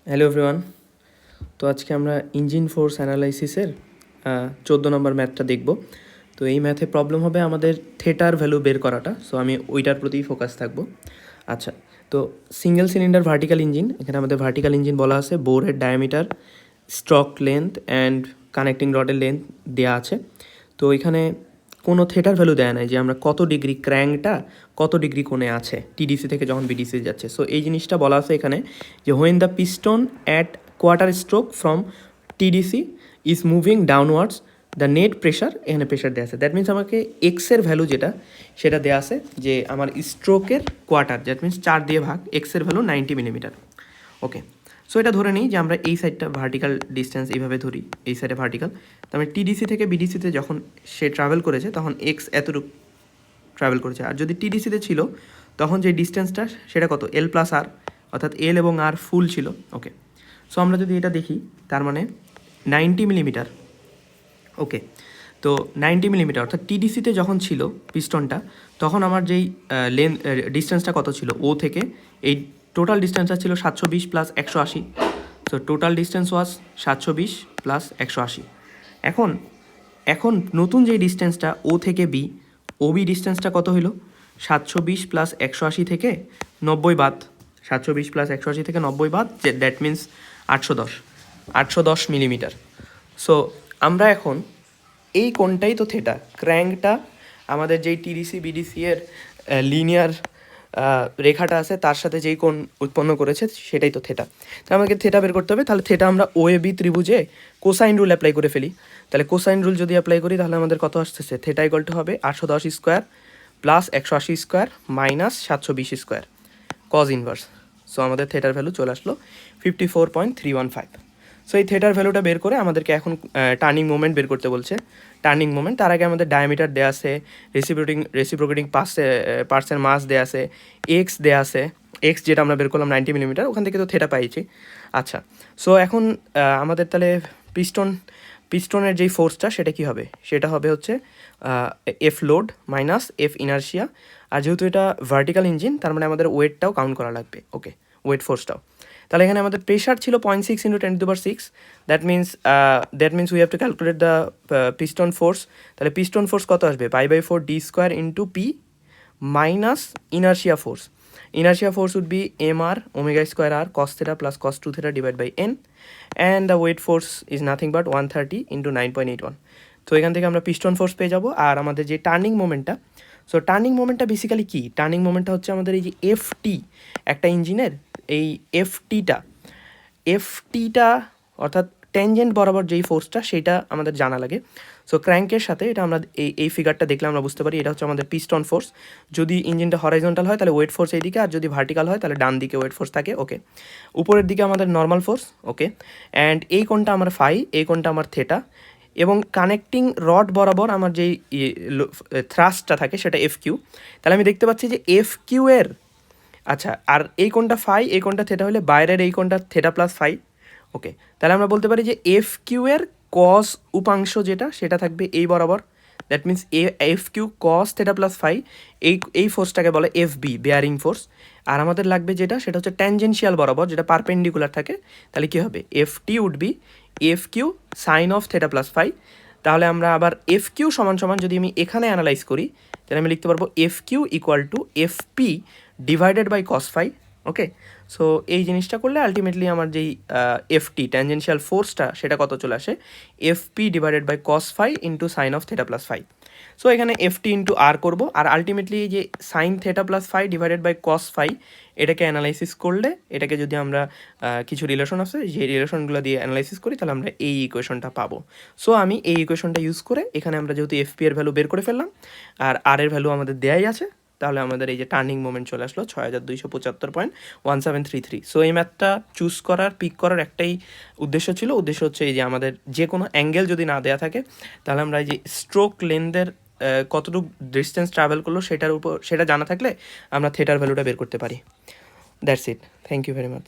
Hello everyone. তো আজকে আমরা ইঞ্জিন ফোর্স অ্যানালাইসিসের 14 নম্বর ম্যাথটা দেখব। তো এই ম্যাথে প্রবলেম হবে আমাদের থেটার ভ্যালু বের করাটা, সো আমি ওইটার প্রতিই ফোকাস থাকবো। আচ্ছা, তো সিঙ্গেল সিলিন্ডার ভার্টিক্যাল ইঞ্জিন, এখানে আমাদের ভার্টিক্যাল ইঞ্জিন বলা আছে, বোরের diameter, stroke length and connecting রডের লেন্থ দেওয়া আছে। তো এখানে কোনো থেটার ভ্যালু দেয়া নাই যে আমরা কত ডিগ্রি ক্র্যাঙ্কটা কত ডিগ্রি কোণে আছে টিডিসি থেকে যখন বিডিসি যাচ্ছে। সো এই জিনিসটা বলা আছে এখানে যে when the piston at quarter stroke from TDC is moving downwards the net pressure, এখানে প্রেশার দেওয়া আছে। দ্যাট মিনস আমাকে এক্সের ভ্যালু যেটা সেটা দেওয়া আছে যে আমার স্ট্রোকের কোয়ার্টার, দ্যাট মিনস 4 দিয়ে ভাগ, এক্সের ভ্যালু 90 মিলিমিটার। ওকে, সো এটা ধরে নিই যে আমরা এই সাইডটা ভার্টিক্যাল ডিস্টেন্স এইভাবে ধরি, এই সাইডে ভার্টিক্যাল। তার মানে টিডিসি থেকে বিডিসিতে যখন সে ট্রাভেল করেছে তখন এক্স এতটুকু ট্রাভেল করেছে। আর যদি টিডিসিতে ছিল তখন যে ডিস্টেন্সটা সেটা কত, এল প্লাস আর, অর্থাৎ এল এবং আর ফুল ছিল। ওকে, সো আমরা যদি এটা দেখি তার মানে 90 মিলিমিটার। ওকে, তো 90 মিলিমিটার অর্থাৎ টিডিসিতে যখন ছিল পিস্টনটা তখন আমার যেই ডিস্টেন্সটা কত ছিল ও থেকে, এই টোটাল ডিস্টেন্সটা ছিল 720 প্লাস 180। সো টোটাল ডিস্টেন্স ওয়াজ 720 প্লাস 180। এখন নতুন যেই ডিস্টেন্সটা ও থেকে বি, ওবি ডিস্টেন্সটা কত হইল, 720 প্লাস 180 থেকে 90 বাদ, 720 প্লাস 180 থেকে 90 বাদ, যে দ্যাট মিন্স 810 মিলিমিটার। সো আমরা এখন এই কোণটাই তো থেটা, ক্র্যাঙ্কটা আমাদের যেই টিডিসি বিডিসি এর লিনিয়ার রেখাটা আছে তার সাথে যেই কোণ উৎপন্ন করেছে সেটাই তো থেটা। তাহলে আমাকে থেটা বের করতে হবে। তাহলে থেটা আমরা ও A B ত্রিভুজে cosine rule apply করে ফেলি। তাহলে কোসাইন রুল যদি অ্যাপ্লাই করি তাহলে আমাদের কত আসতেছে, থেটা ইকুয়াল টু হবে 810 square plus 180 square minus 720 square cos inverse. So আমাদের থেটার ভ্যালু চলে আসলো 54.315। সো এই থেটার ভ্যালুটা বের করে আমাদেরকে এখন টার্নিং মোমেন্ট বের করতে বলছে। টার্নিং মোমেন্ট, তার আগে আমাদের ডায়ামিটার দেওয়া আছে, রেসিপ্রোকেটিং পার্টসের মাস দেওয়া আছে, এক্স দেওয়া আছে, এক্স যেটা আমরা বের করলাম 90 মিলিমিটার, ওখান থেকে তো থেটা পাইছি। আচ্ছা, সো এখন আমাদের তাহলে পিস্টনের যেই ফোর্সটা সেটা কী হবে, সেটা হবে হচ্ছে F load minus F inertia. আর যেহেতু এটা ভার্টিক্যাল ইঞ্জিন তার মানে আমাদের ওয়েটটাও কাউন্ট করা লাগবে। ওকে, ওয়েট ফোর্সটাও। তাহলে এখানে আমাদের প্রেশার ছিল 0.6 into 10⁶। That means we have to calculate the piston force. তাহলে পিস্টন ফোর্স কত আসবে, π/4 D square into P minus inertia force. Inertia force would be mr omega square r cos theta plus cos 2 theta divided by n, and the weight force is nothing but 130 into 9.81. তো এখান থেকে আমরা piston force পেয়ে যাব। আর আমাদের যে turning মোমেন্টটা, so turning মোমেন্টটা basically কি, turning মোমেন্টটা হচ্ছে আমাদের এই যে এফটি, একটা ইঞ্জিনের এই এফটিটা অর্থাৎ ট্যানজেন্ট বরাবর যেই ফোর্সটা সেটা আমাদের জানা লাগে। সো ক্র্যাঙ্কের সাথে এটা আমরা এই ফিগারটা দেখলে আমরা বুঝতে পারি এটা হচ্ছে আমাদের পিস্টন ফোর্স। যদি ইঞ্জিনটা হরাইজন্টাল হয় তাহলে ওয়েট ফোর্স এইদিকে, আর যদি ভার্টিক্যাল হয় তাহলে ডান দিকে ওয়েট ফোর্স থাকে। ওকে, উপরের দিকে আমাদের নর্মাল ফোর্স। ওকে, অ্যান্ড এই কোণটা আমার ফাই, এই কোণটা আমার থেটা, এবং কানেক্টিং রড বরাবর আমার যেই থ্রাস্টটা থাকে সেটা এফ কিউ। তাহলে আমি দেখতে পাচ্ছি যে এফ কিউ এর, আচ্ছা, আর এই কোণটা ফাই, এই কোণটা থেটা হলে বাইরের এই কোণটা থেটা প্লাস ফাই। ওকে, তাহলে আমরা বলতে পারি যে এফ কিউ এর কস উপাংশ যেটা সেটা থাকবে এই বরাবর। That means F Q cos theta plus phi, এই ফোর্সটাকে বলে এফ বি, বেয়ারিং ফোর্স। আর আমাদের লাগবে যেটা সেটা হচ্ছে ট্যানজেনশিয়াল বরাবর, যেটা পারপেন্ডিকুলার থাকে। তাহলে কী হবে, F T would be F Q sine of theta plus phi. তাহলে আমরা আবার এফ কিউ সমান সমান যদি আমি এখানে অ্যানালাইজ করি তাহলে আমি লিখতে পারবো F Q equal to F P divided by cos phi. Okay, so এই জিনিসটা করলে আলটিমেটলি আমার যেই এফটি ট্যানজেনশিয়াল ফোর্সটা সেটা কত চলে আসে, F P divided by cos phi into sine of theta plus phi. So এখানে এফটি ইন্টু আর করবো, আর আলটিমেটলি যে sine theta plus phi divided by cos phi এটাকে অ্যানালাইসিস করলে, এটাকে যদি আমরা কিছু রিলেশন আছে যে রিলেশনগুলো দিয়ে অ্যানালাইসিস করি তাহলে আমরা এই ইকুয়েশনটা পাবো। সো আমি এই ইকুয়েশনটা ইউজ করে এখানে আমরা যেহেতু এফপি এর ভ্যালু বের করে ফেললাম আর আর এর ভ্যালু আমাদের দেয়াই আছে, তাহলে আমাদের এই যে টার্নিং মোমেন্ট চলে আসলো 6275.1733। সো এই ম্যাথটা চুজ করার, পিক করার একটাই উদ্দেশ্য হচ্ছে এই যে আমাদের যে কোনো অ্যাঙ্গেল যদি না দেওয়া থাকে তাহলে আমরা এই যে স্ট্রোক লেন্থের কতটুকু ডিস্টেন্স ট্রাভেল করলো সেটা জানা থাকলে আমরা থেটার ভ্যালুটা বের করতে পারি। That's it, thank you very much.